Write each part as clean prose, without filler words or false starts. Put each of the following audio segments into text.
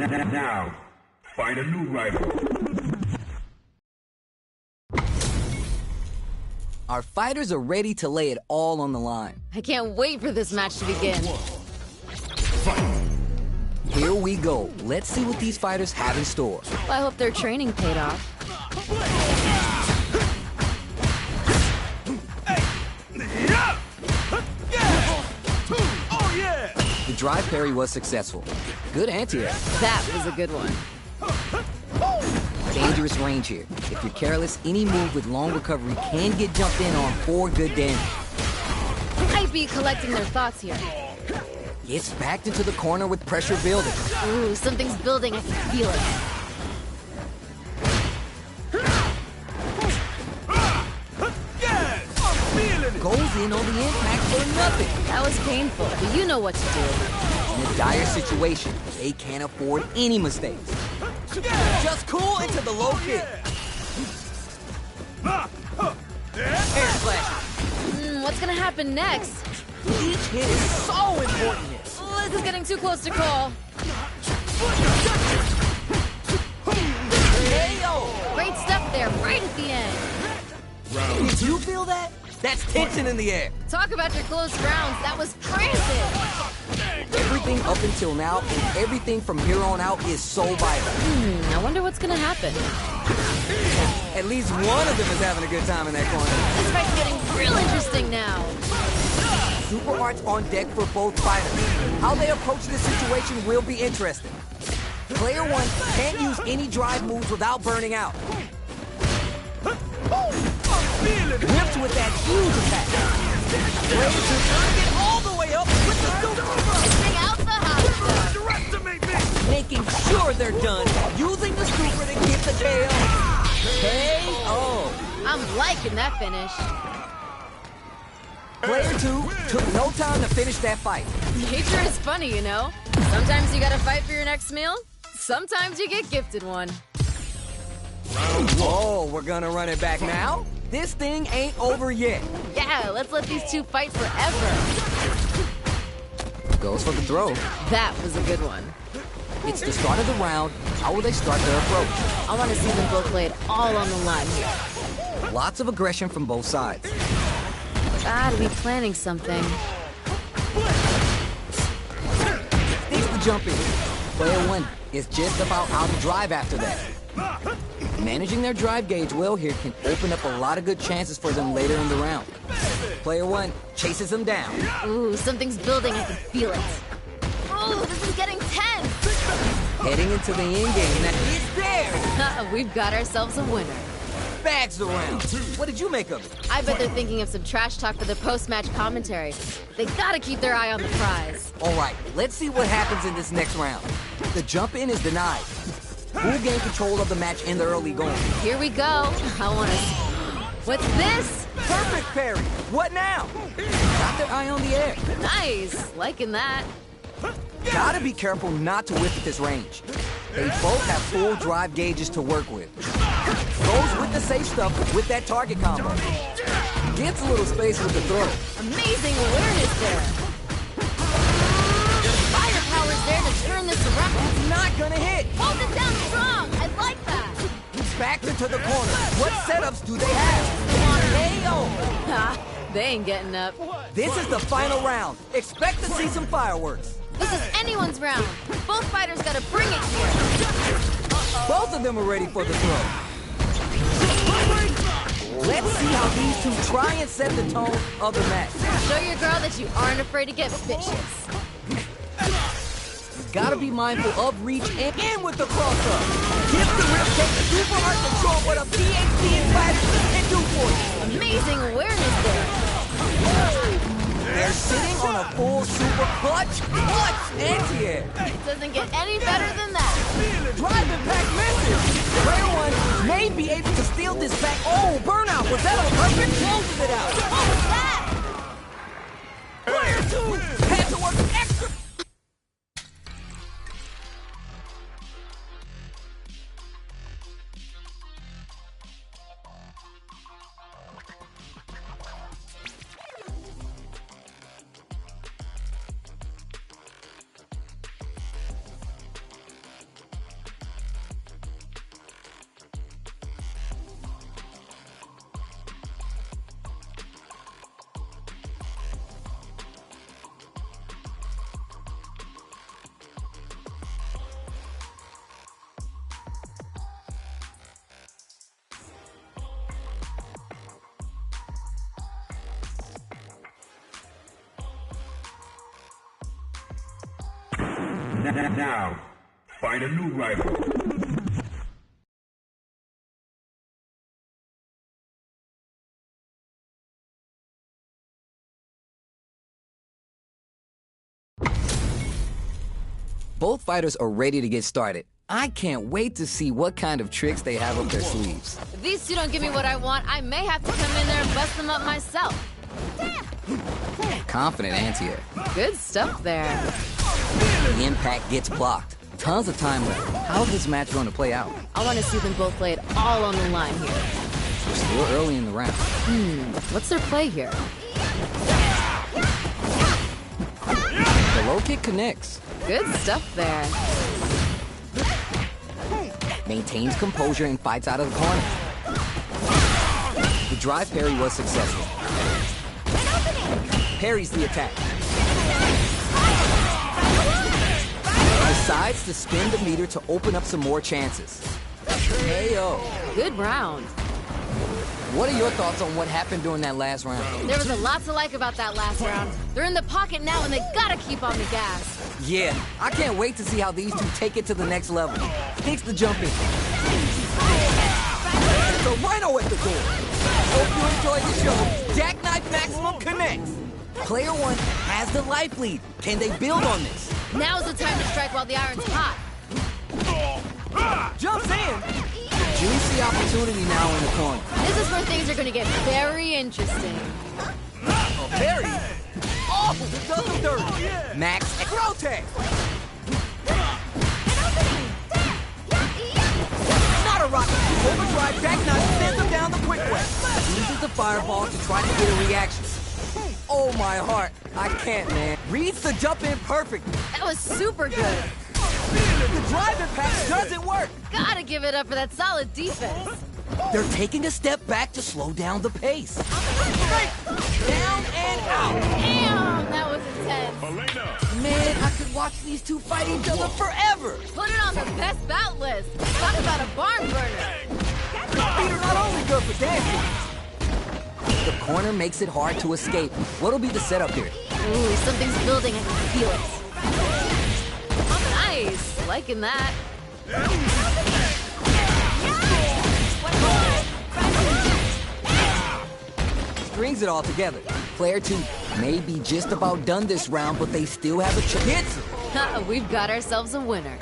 Now, find a new rival. Our fighters are ready to lay it all on the line. I can't wait for this match to begin. Here we go. Let's see what these fighters have in store. Well, I hope their training paid off. The drive parry was successful. Good anti-air. That was a good one. Dangerous range here. If you're careless, any move with long recovery can get jumped in on for good damage. Might be collecting their thoughts here. Gets backed into the corner with pressure building. Ooh, something's building. I can feel it. Goes in on the impact for nothing. That was painful, but you know what to do. In a dire situation, they can't afford any mistakes. Just cool into the low kick. Air splash. What's gonna happen next? Each hit is so important here. This is getting too close to call. Great stuff there, right at the end. Did you feel that? That's tension in the air. Talk about your close rounds. That was frantic. Everything up until now and everything from here on out is so vital. I wonder what's gonna happen. At least one of them is having a good time in that corner. This fight's getting real interesting now. Super arts on deck for both fighters. How they approach this situation will be interesting. Player one can't use any drive moves without burning out. Whips with that huge attack. Player two can't get all the way up with the super. Missing out the hot stuff. Making sure they're done. Using the super to get the KO. KO. I'm liking that finish. Player two took no time to finish that fight. Nature is funny, you know. Sometimes you gotta fight for your next meal. Sometimes you get gifted one. Whoa, we're gonna run it back now? This thing ain't over yet. Yeah, let's let these two fight forever. Goes for the throw. That was a good one. It's the start of the round. How will they start their approach? I want to see them both lay it all on the line here. Lots of aggression from both sides. Gotta be planning something. Takes the jump in. Player one is just about out of drive after that. Managing their drive gauge well here can open up a lot of good chances for them later in the round. Player one chases them down. Ooh, something's building. I can feel it. Ooh, this is getting tense. Heading into the end game. Now it's there. We've got ourselves a winner. Bags around. What did you make of it? I bet they're thinking of some trash talk for the post-match commentary. They gotta keep their eye on the prize. All right, let's see what happens in this next round. The jump in is denied. Who gained control of the match in the early going? Here we go. I want to... What's this? Perfect parry. What now? Got their eye on the air. Nice. Liking that. Gotta be careful not to whiff at this range. They both have full drive gauges to work with. Goes with the safe stuff with that target combo. Gets a little space with the throw. Amazing awareness there. Firepower's there to turn this around. It's not gonna hit. Hold it down strong. I like that. Backed into the corner. What setups do they have? KO. Ha, they ain't getting up. This is the final round. Expect to see some fireworks. This is anyone's round. Both fighters gotta bring it here. Both of them are ready for the throw. Let's see how these two try and set the tone of the match. Show your girl that you aren't afraid to get vicious. Gotta be mindful of reach and in with the cross-up. Gives the rip take the super hard control what a PhD in fighters can do for you. Amazing awareness there. They're sitting on a full super clutch anti-air. Doesn't get any better than that. Drive impact misses. Player one may be able to steal this back. Oh, burnout. Was that on purpose? Closes it out. What was that? Player two had to work extra. Now, find a new rival. Both fighters are ready to get started. I can't wait to see what kind of tricks they have up their sleeves. If these two don't give me what I want, I may have to come in there and bust them up myself. Confident anti-air. Good stuff there. The impact gets blocked. Tons of time left. How's this match going to play out? I want to see them both lay it all on the line here. We're still early in the round. What's their play here? The low kick connects. Good stuff there. Maintains composure and fights out of the corner. The drive parry was successful. Parries the attack. Decides to spin the meter to open up some more chances. KO. Good round. What are your thoughts on what happened during that last round? There was a lot to like about that last round. They're in the pocket now and they gotta keep on the gas. Yeah, I can't wait to see how these two take it to the next level. Takes the jump in. It's a rhino at the door. Hope you enjoyed the show. Jackknife Maximum connects. Player one has the life lead. Can they build on this? Now's the time to strike while the iron's hot. Jumps in. Juicy opportunity now in the corner. This is where things are gonna get very interesting. Parry. Oh, does the dirty. Max Grotex. Not a rocket. Overdrive jackknife sends him down the quick way. Uses the fireball to try to get a reaction. Oh, my heart. I can't, man. Reads the jump in perfect. That was super good. The drive impact doesn't work. Gotta give it up for that solid defense. They're taking a step back to slow down the pace. Down and out. Damn, that was intense. Man, I could watch these two fight each other forever. Put it on the best bout list. Talk about a barn burner. Feet are not only good for dancing. The corner makes it hard to escape. What'll be the setup here? Ooh, something's building. I can feel it. Nice. Liking that. Strings it all together. Player two may be just about done this round, but they still have a chance. We've got ourselves a winner.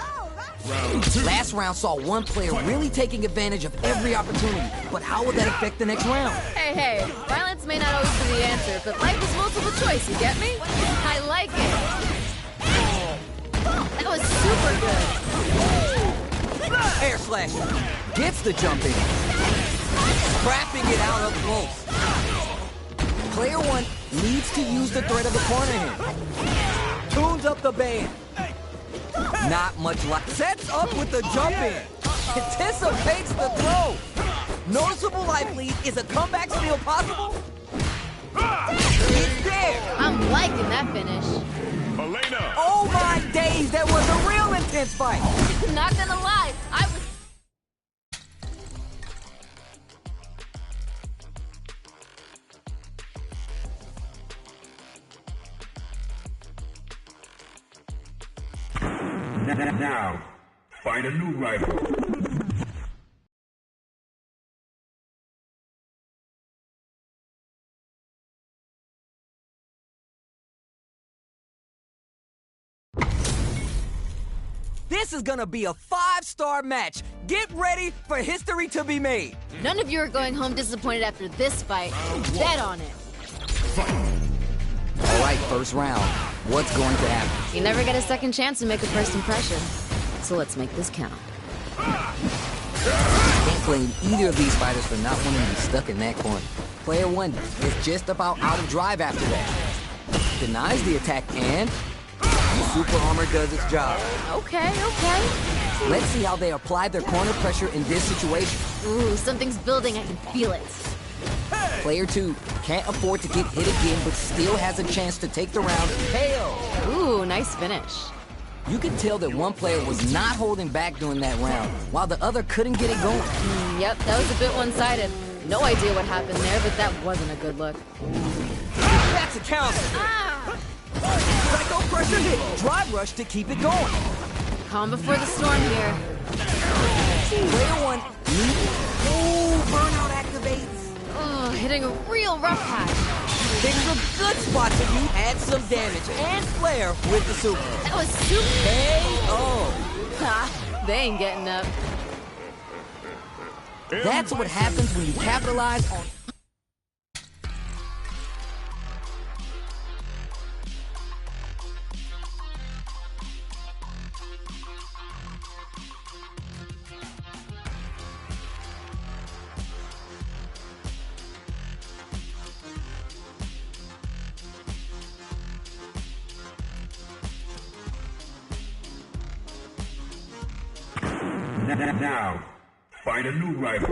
Last round saw one player really taking advantage of every opportunity, but how will that affect the next round? Hey, violence may not always be the answer, but life is multiple choice, you get me? I like it. That was super good. Air slash. Gets the jump in. Scrapping it out up close. Player one needs to use the threat of the corner here. Tunes up the band. Not much luck. Sets up with the jump in. Anticipates the throw. Noticeable life lead. Is a comeback still possible? It's there. I'm liking that finish. Oh my days, that was a real intense fight. Not gonna lie, I was... Now, find a new rival. This is gonna be a 5-star match. Get ready for history to be made. None of you are going home disappointed after this fight. Bet on it. All right, first round. What's going to happen? You never get a second chance to make a first impression. So let's make this count. Can't blame either of these fighters for not wanting to be stuck in that corner. Player one is just about out of drive after that. Denies the attack and super armor does its job. Okay. Let's see how they apply their corner pressure in this situation. Ooh, something's building. I can feel it. Player two can't afford to get hit again, but still has a chance to take the round. KO. Ooh, nice finish. You could tell that one player was not holding back during that round, while the other couldn't get it going. Yep, that was a bit one-sided. No idea what happened there, but that wasn't a good look. That's a counter. Ah! Psycho Pressure hit. Drive rush to keep it going. Calm before the storm here. Player one. Ooh, burnout activates. Oh, hitting a real rough patch. Picks a good spot to you. Add some damage and flare with the super. That was super. KO. Ha, they ain't getting up. That's what happens when you capitalize on... Now, find a new rival.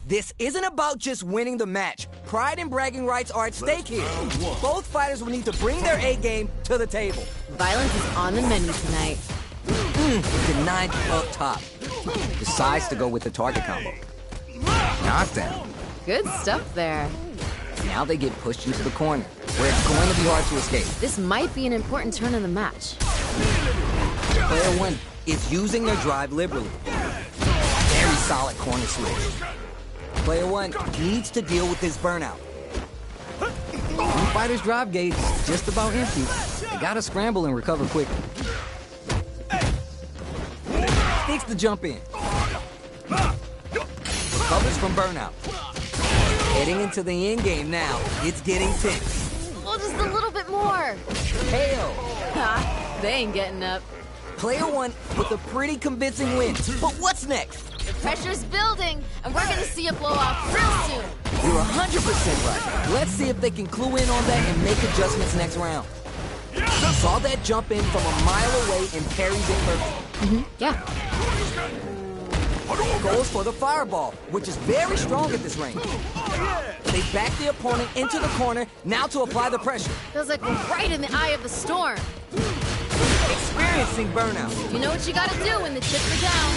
This isn't about just winning the match. Pride and bragging rights are at stake here. Both fighters will need to bring their A-game to the table. Violence is on the menu tonight. Denied up top. Decides to go with the target combo. Knockdown. Good stuff there. Now they get pushed into the corner, where it's going to be hard to escape. This might be an important turn in the match. Player one is using their drive liberally. Very solid corner switch. Player one needs to deal with this burnout. One fighter's drive gauge is just about empty. They gotta scramble and recover quickly. Takes the jump in. Recovers from burnout. Heading into the end game now. It's getting tense. Well, just a little bit more. KO. Ha, they ain't getting up. Player one with a pretty convincing win. But what's next? The pressure's building, and we're gonna see a blowout real soon. You're 100% right. Let's see if they can clue in on that and make adjustments next round. Saw that jump in from a mile away and parries it perfectly. Yeah. Goes for the fireball, which is very strong at this range. They back the opponent into the corner, now to apply the pressure. Feels like we're right in the eye of the storm. Experiencing burnout. You know what you gotta do when the chips are down.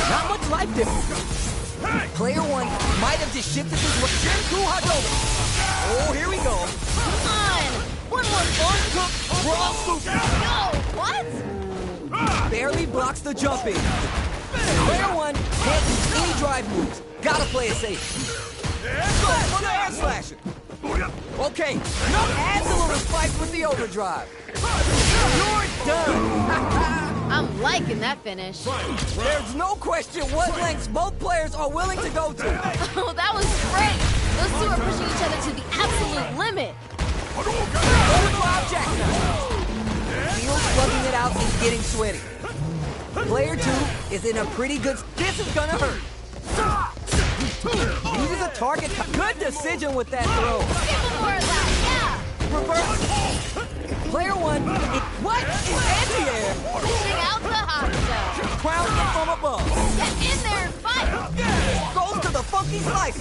Not much life difference. Player one might have just shifted his Shinku Hadouken. Oh, here we go. Come on! One more Uncooked raw super. No! What? Barely blocks the jump in. Player one can't use any drive moves. Gotta play it safe. Go for the air slasher. Okay, adds a little spice with the overdrive. You're done. I'm liking that finish. There's no question what lengths both players are willing to go to. Oh, that was great. Those two are pushing each other to the absolute limit. Overdrive jackknife. Field slugging it out and getting sweaty. Player two is in a pretty good... This is gonna hurt. Uses a target... Good decision with that throw. Give him more of that, yeah! Reverse. Player one, what is anti-air? Pushing out the hot shell. Crowns it from above. Get in there and fight! Goes to the funky slice.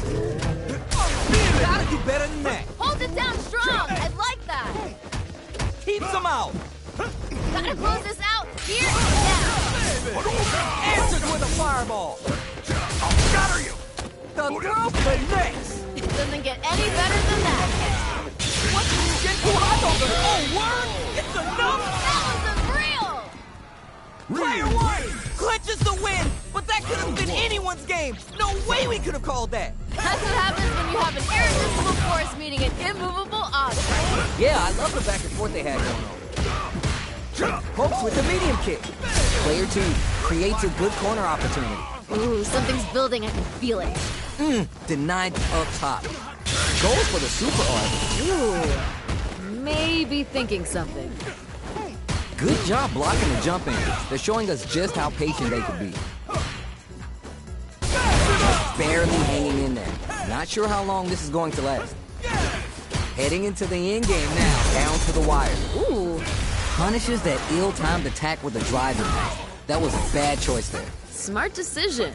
Gotta do better than that. Hold it down strong. I like that. Keeps them out. Gotta close this out here and now. Answers with a fireball. I'll scatter you. The throw connects. It doesn't get any better than that. What? Shinku Hadouken. Oh, word. It's enough. That was unreal. Player one clinches the win, but that could have been anyone's game. No way we could have called that. That's what happens when you have an irresistible force meeting an immovable object. Yeah, I love the back and forth they had going on. Pokes with the medium kick. Player two creates a good corner opportunity. Ooh, something's building. I can feel it. Denied up top. Goes for the super arc. Ooh, maybe thinking something. Good job blocking the jump in. They're showing us just how patient they could be. Barely hanging in there. Not sure how long this is going to last. Heading into the end game now, down to the wire. Ooh, Punishes that ill-timed attack with a drive impact. That was a bad choice there. smart decision.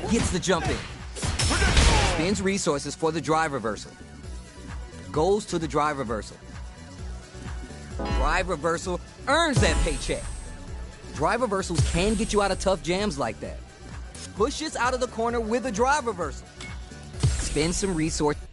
Gets the jump in. Spends resources for the drive reversal. Goes to the drive reversal. Drive reversal earns that paycheck. Drive reversals can get you out of tough jams like that. Pushes out of the corner with a drive reversal. Spend some resource.